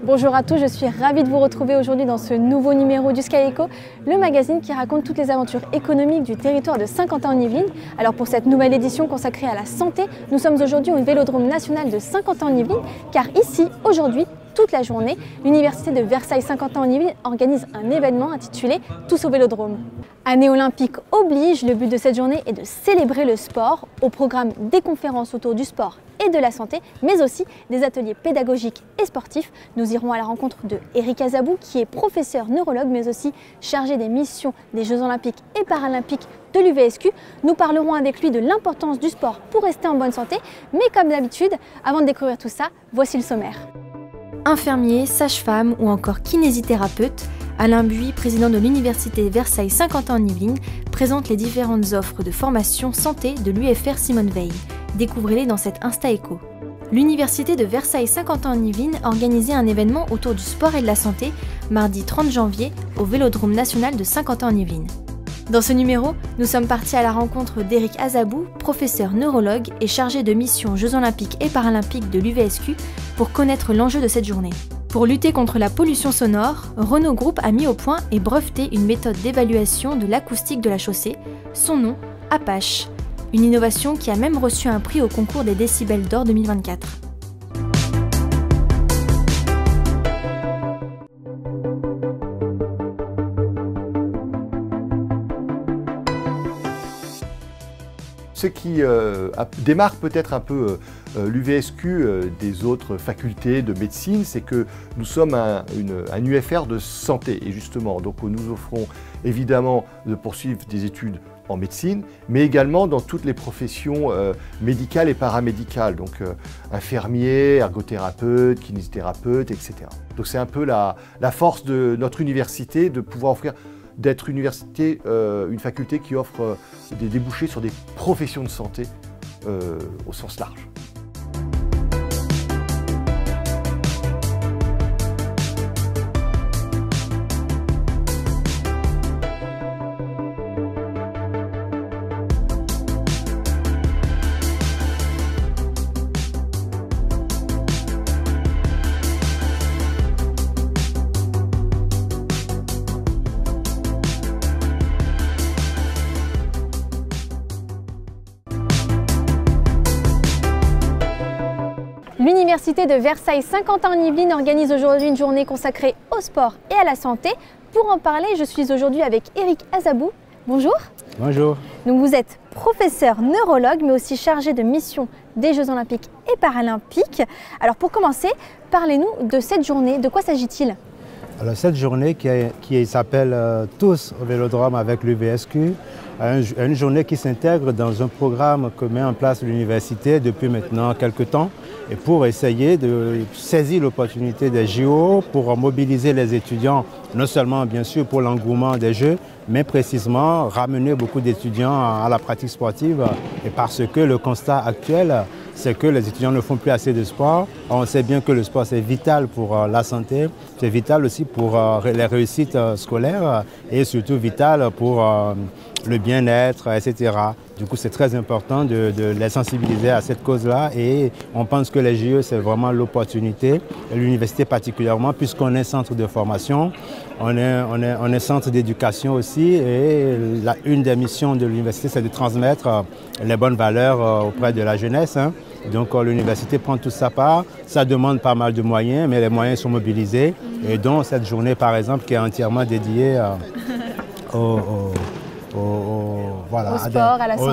Bonjour à tous, je suis ravie de vous retrouver aujourd'hui dans ce nouveau numéro du Sky Eco, le magazine qui raconte toutes les aventures économiques du territoire de Saint-Quentin-en-Yvelines. Alors pour cette nouvelle édition consacrée à la santé, nous sommes aujourd'hui au Vélodrome national de Saint-Quentin-en-Yvelines, car ici, aujourd'hui, toute la journée, l'Université de Versailles-Saint-Quentin-en-Yvelines organise un événement intitulé « Tous au Vélodrome ». Année olympique oblige, le but de cette journée est de célébrer le sport, au programme des conférences autour du sport et de la santé, mais aussi des ateliers pédagogiques et sportifs. Nous irons à la rencontre de Eric Azabou, qui est professeur neurologue, mais aussi chargé des missions des Jeux olympiques et paralympiques de l'UVSQ. Nous parlerons avec lui de l'importance du sport pour rester en bonne santé, mais comme d'habitude, avant de découvrir tout ça, voici le sommaire. Infirmier, sage-femme ou encore kinésithérapeute, Alain Buis, président de l'Université Versailles-Saint-Quentin-en-Yvelines, présente les différentes offres de formation santé de l'UFR Simone Veil. Découvrez-les dans cette Insta Eco. L'Université de Versailles-Saint-Quentin-en-Yvelines a organisé un événement autour du sport et de la santé, mardi 30 janvier, au Vélodrome national de Saint-Quentin-en-Yvelines. Dans ce numéro, nous sommes partis à la rencontre d'Eric Azabou, professeur neurologue et chargé de mission Jeux olympiques et paralympiques de l'UVSQ, pour connaître l'enjeu de cette journée. Pour lutter contre la pollution sonore, Renault Group a mis au point et breveté une méthode d'évaluation de l'acoustique de la chaussée, son nom, Apache. Une innovation qui a même reçu un prix au concours des décibels d'or 2024. Ce qui démarque peut-être un peu l'UVSQ des autres facultés de médecine, c'est que nous sommes un UFR de santé. Et justement, donc nous offrons évidemment de poursuivre des études en médecine, mais également dans toutes les professions médicales et paramédicales, donc infirmiers, ergothérapeutes, kinésithérapeutes, etc. Donc c'est un peu la force de notre université de pouvoir offrir, d'être une faculté qui offre des débouchés sur des professions de santé au sens large. L'Université de Versailles-Saint-Quentin-en-Yvelines organise aujourd'hui une journée consacrée au sport et à la santé. Pour en parler, je suis aujourd'hui avec Eric Azabou. Bonjour. Bonjour. Donc vous êtes professeur neurologue, mais aussi chargé de mission des Jeux olympiques et paralympiques. Alors pour commencer, parlez-nous de cette journée. De quoi s'agit-il ? Alors cette journée qui s'appelle Tous au Vélodrome avec l'UVSQ, une journée qui s'intègre dans un programme que met en place l'université depuis maintenant quelques temps, et pour essayer de saisir l'opportunité des JO, pour mobiliser les étudiants, non seulement bien sûr pour l'engouement des Jeux, mais précisément ramener beaucoup d'étudiants à la pratique sportive, et parce que le constat actuel, c'est que les étudiants ne font plus assez de sport. On sait bien que le sport, c'est vital pour la santé, c'est vital aussi pour les réussites scolaires et surtout vital pour le bien-être, etc. Du coup, c'est très important de les sensibiliser à cette cause-là et on pense que les JE, c'est vraiment l'opportunité, l'université particulièrement, puisqu'on est centre de formation, on est centre d'éducation aussi et une des missions de l'université, c'est de transmettre les bonnes valeurs auprès de la jeunesse. Donc l'université prend tout sa part, ça demande pas mal de moyens, mais les moyens sont mobilisés. Et donc cette journée, par exemple, qui est entièrement dédiée au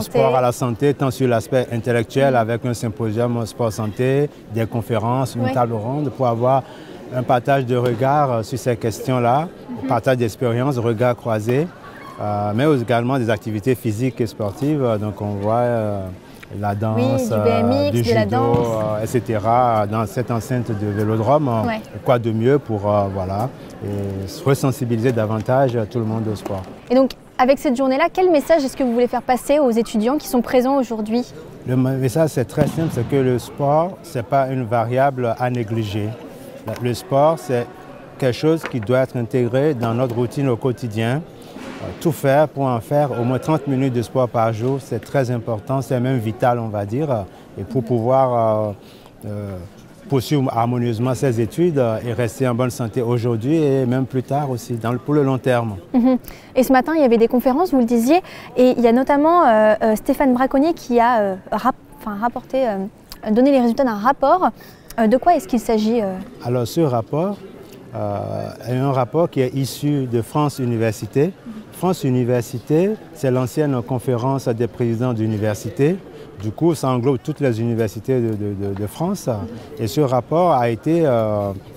sport, à la santé, tant sur l'aspect intellectuel avec un symposium sport-santé, des conférences, une table ronde pour avoir un partage de regards sur ces questions-là, partage d'expériences, regards croisés, mais également des activités physiques et sportives. Donc on voit la danse, du BMX, du judo, de la danse. etc. dans cette enceinte de Vélodrome. Quoi de mieux pour et resensibiliser davantage tout le monde au sport. Et donc, avec cette journée-là, quel message est-ce que vous voulez faire passer aux étudiants qui sont présents aujourd'hui? Le message, c'est très simple, c'est que le sport, ce n'est pas une variable à négliger. Le sport, c'est quelque chose qui doit être intégré dans notre routine au quotidien. Tout faire pour en faire au moins 30 minutes de sport par jour, c'est très important, c'est même vital, on va dire. Et pour pouvoir poursuivre harmonieusement ses études et rester en bonne santé aujourd'hui et même plus tard aussi, pour le long terme. Et ce matin, il y avait des conférences, vous le disiez, et il y a notamment Stéphane Braconnier qui a donné les résultats d'un rapport. De quoi est-ce qu'il s'agit Alors ce rapport est un rapport qui est issu de France Université. France Université, c'est l'ancienne conférence des présidents d'université. Du coup, ça englobe toutes les universités de France. Et ce rapport a été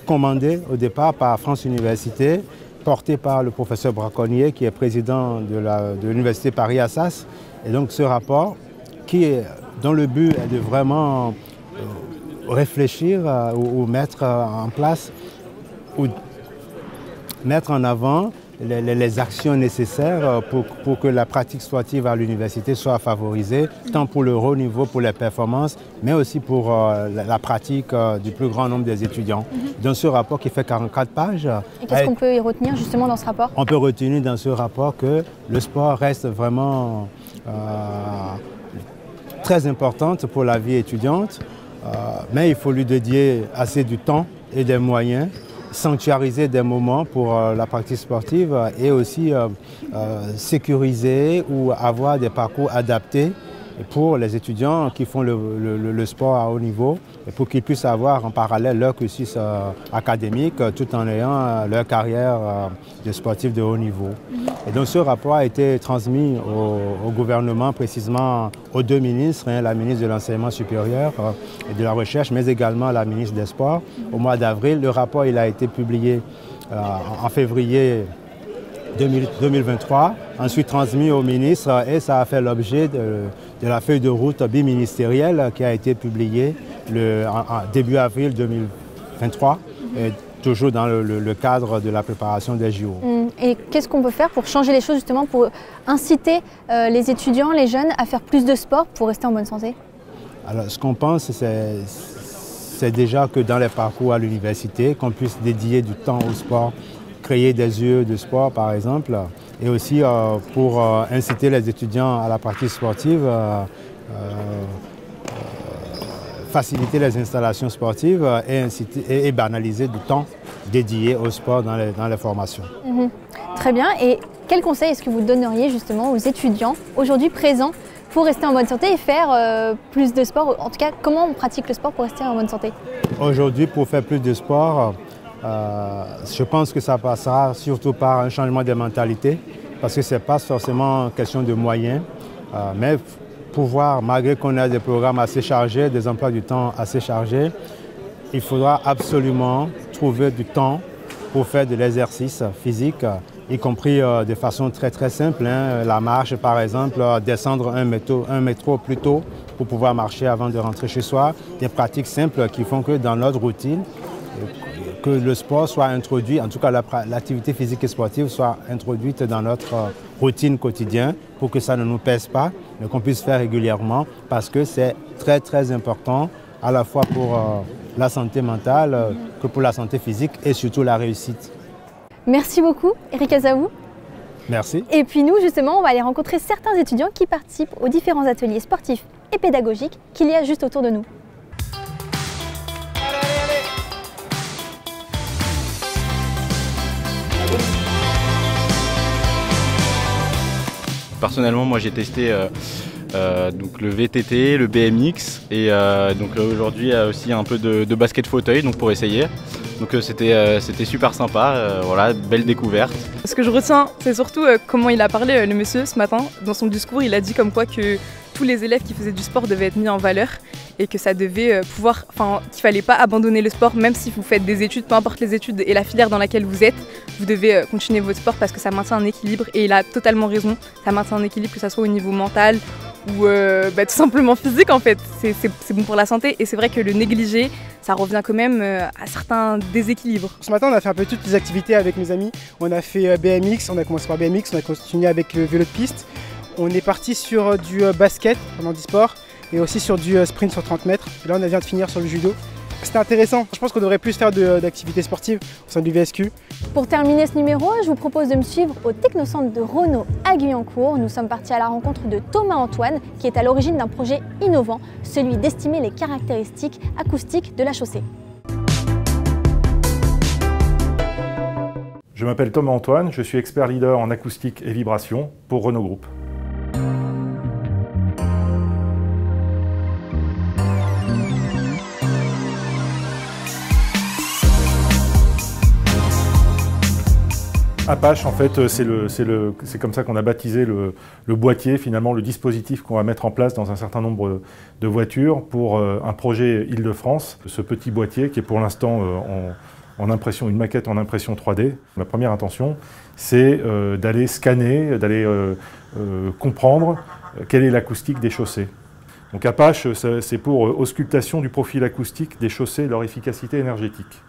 commandé au départ par France Université, porté par le professeur Braconnier, qui est président de l'université Paris-Assas. Et donc ce rapport, dont le but est de vraiment réfléchir ou mettre en place, ou mettre en avant les actions nécessaires pour que la pratique sportive à l'université soit favorisée, tant pour le haut niveau, pour les performances, mais aussi pour la pratique du plus grand nombre des étudiants. Dans ce rapport qui fait 44 pages... Et qu'est-ce qu'on peut y retenir justement dans ce rapport? On peut retenir dans ce rapport que le sport reste vraiment très importante pour la vie étudiante, mais il faut lui dédier assez du temps et des moyens, sanctuariser des moments pour la pratique sportive et aussi sécuriser ou avoir des parcours adaptés pour les étudiants qui font le sport à haut niveau et pour qu'ils puissent avoir en parallèle leur cursus académique tout en ayant leur carrière de sportif de haut niveau. Et donc ce rapport a été transmis au gouvernement, précisément aux deux ministres, la ministre de l'Enseignement supérieur et de la Recherche, mais également la ministre des Sports. Au mois d'avril, le rapport il a été publié en février 2023, ensuite transmis au ministre et ça a fait l'objet de la feuille de route biministérielle qui a été publiée en début avril 2023, et toujours dans le cadre de la préparation des JO. Et qu'est-ce qu'on peut faire pour changer les choses justement, pour inciter les étudiants, les jeunes à faire plus de sport pour rester en bonne santé? Alors ce qu'on pense, c'est déjà que dans les parcours à l'université, qu'on puisse dédier du temps au sport, créer des lieux de sport par exemple, et aussi pour inciter les étudiants à la pratique sportive, faciliter les installations sportives et banaliser du temps dédié au sport dans les formations. Très bien. Et quel conseil est-ce que vous donneriez justement aux étudiants aujourd'hui présents pour rester en bonne santé et faire plus de sport? En tout cas, comment on pratique le sport pour rester en bonne santé? Aujourd'hui, pour faire plus de sport, je pense que ça passera surtout par un changement de mentalité, parce que ce n'est pas forcément question de moyens, mais pouvoir, malgré qu'on a des programmes assez chargés, des emplois du temps assez chargés, il faudra absolument trouver du temps pour faire de l'exercice physique, y compris de façon très simple. La marche par exemple, descendre un métro plus tôt pour pouvoir marcher avant de rentrer chez soi. Des pratiques simples qui font que dans notre routine, que le sport soit introduit, en tout cas l'activité physique et sportive soit introduite dans notre routine quotidienne pour que ça ne nous pèse pas, mais qu'on puisse faire régulièrement parce que c'est très important à la fois pour la santé mentale que pour la santé physique et surtout la réussite. Merci beaucoup, Eric Azahou. Merci. Et puis nous, justement, on va aller rencontrer certains étudiants qui participent aux différents ateliers sportifs et pédagogiques qu'il y a juste autour de nous. Personnellement, moi j'ai testé donc le VTT, le BMX et donc aujourd'hui aussi un peu de basket fauteuil donc pour essayer. Donc c'était super sympa, voilà, belle découverte. Ce que je retiens, c'est surtout comment il a parlé le monsieur ce matin. Dans son discours, il a dit comme quoi que tous les élèves qui faisaient du sport devaient être mis en valeur et que ça devait qu'il fallait pas abandonner le sport, même si vous faites des études, peu importe les études et la filière dans laquelle vous êtes, vous devez continuer votre sport parce que ça maintient un équilibre et il a totalement raison, ça maintient un équilibre que ce soit au niveau mental ou tout simplement physique en fait, c'est bon pour la santé et c'est vrai que le négliger, ça revient quand même à certains déséquilibres. Ce matin on a fait un peu toutes les activités avec mes amis, on a fait BMX, on a commencé par BMX, on a continué avec le vélo de piste, on est parti sur du basket pendant du sport et aussi sur du sprint sur 30 mètres. Et là on vient de finir sur le judo. C'était intéressant, je pense qu'on devrait plus faire d'activités sportives au sein du VSQ. Pour terminer ce numéro, je vous propose de me suivre au Technocentre de Renault à Guyancourt. Nous sommes partis à la rencontre de Thomas Antoine qui est à l'origine d'un projet innovant, celui d'estimer les caractéristiques acoustiques de la chaussée. Je m'appelle Thomas Antoine, je suis expert leader en acoustique et vibration pour Renault Group. Apache, en fait, c'est comme ça qu'on a baptisé le boîtier, finalement, le dispositif qu'on va mettre en place dans un certain nombre de voitures pour un projet Île-de-France. Ce petit boîtier qui est pour l'instant en impression, une maquette en impression 3D. Ma première intention, c'est d'aller scanner, d'aller comprendre quelle est l'acoustique des chaussées. Donc Apache, c'est pour auscultation du profil acoustique des chaussées et leur efficacité énergétique.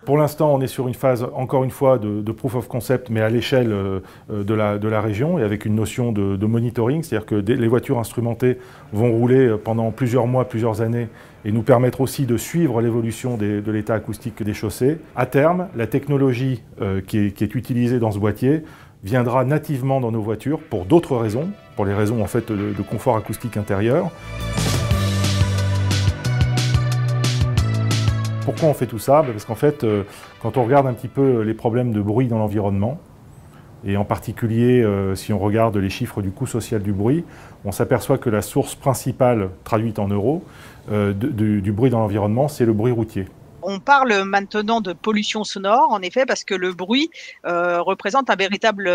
Pour l'instant, on est sur une phase, encore une fois, de proof of concept, mais à l'échelle de la région et avec une notion de monitoring, c'est-à-dire que les voitures instrumentées vont rouler pendant plusieurs mois, plusieurs années et nous permettre aussi de suivre l'évolution de l'état acoustique des chaussées. À terme, la technologie qui est utilisée dans ce boîtier viendra nativement dans nos voitures pour d'autres raisons, pour les raisons en fait de confort acoustique intérieur. Pourquoi on fait tout ça? Parce qu'en fait, quand on regarde un petit peu les problèmes de bruit dans l'environnement, et en particulier si on regarde les chiffres du coût social du bruit, on s'aperçoit que la source principale, traduite en euros, du bruit dans l'environnement, c'est le bruit routier. On parle maintenant de pollution sonore, en effet, parce que le bruit représente un véritable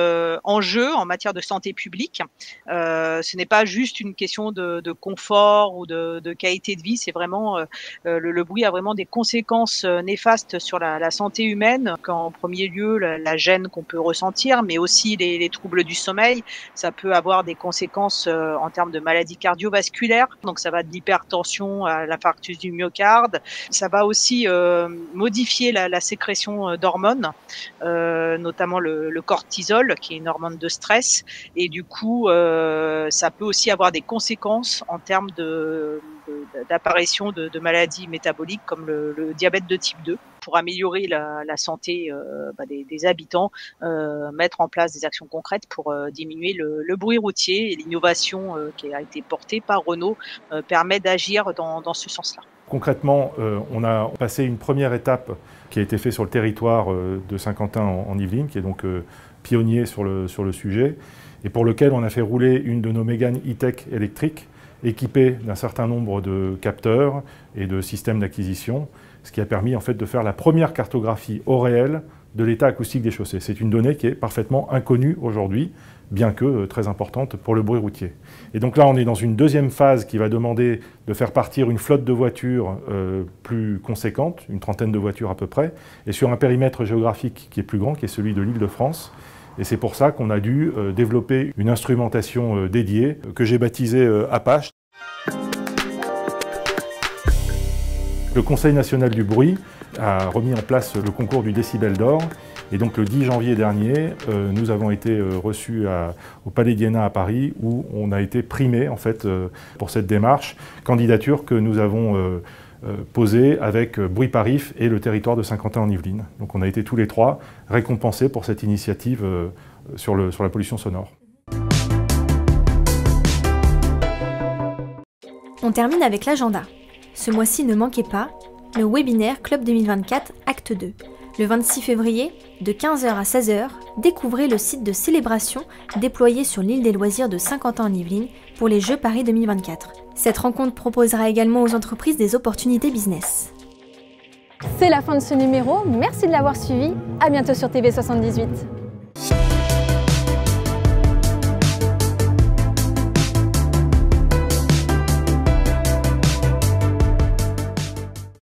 enjeu en matière de santé publique. Ce n'est pas juste une question de confort ou de qualité de vie, c'est vraiment le bruit a vraiment des conséquences néfastes sur la santé humaine. En premier lieu, la gêne qu'on peut ressentir, mais aussi les troubles du sommeil. Ça peut avoir des conséquences en termes de maladies cardiovasculaires. Donc ça va de l'hypertension à l'infarctus du myocarde. Ça va aussi modifier la sécrétion d'hormones, notamment le cortisol, qui est une hormone de stress. Et du coup, ça peut aussi avoir des conséquences en termes d'apparition de maladies métaboliques comme le diabète de type 2. Pour améliorer la santé des habitants, mettre en place des actions concrètes pour diminuer le bruit routier. Et l'innovation qui a été portée par Renault permet d'agir dans ce sens-là. Concrètement, on a passé une première étape qui a été faite sur le territoire de Saint-Quentin en Yvelines, qui est donc pionnier sur le sujet, et pour lequel on a fait rouler une de nos Mégane E-Tech électriques, équipée d'un certain nombre de capteurs et de systèmes d'acquisition, ce qui a permis en fait de faire la première cartographie au réel de l'état acoustique des chaussées. C'est une donnée qui est parfaitement inconnue aujourd'hui, bien que très importante pour le bruit routier. Et donc là, on est dans une deuxième phase qui va demander de faire partir une flotte de voitures plus conséquente, une trentaine de voitures à peu près, et sur un périmètre géographique qui est plus grand, qui est celui de l'Île-de-France. Et c'est pour ça qu'on a dû développer une instrumentation dédiée que j'ai baptisée Apache. Le Conseil national du bruit a remis en place le concours du décibel d'or. Et donc le 10 janvier dernier, nous avons été reçus au Palais d'Iéna à Paris, où on a été primés en fait, pour cette démarche, candidature que nous avons posée avec Bruit Parif et le territoire de Saint-Quentin en Yvelines. Donc on a été tous les trois récompensés pour cette initiative sur la pollution sonore. On termine avec l'agenda. Ce mois-ci, ne manquez pas le webinaire Club 2024 Acte 2. Le 26 février, de 15h à 16h, découvrez le site de célébration déployé sur l'île des loisirs de Saint-Quentin en Yvelines pour les Jeux Paris 2024. Cette rencontre proposera également aux entreprises des opportunités business. C'est la fin de ce numéro, merci de l'avoir suivi, à bientôt sur TV78.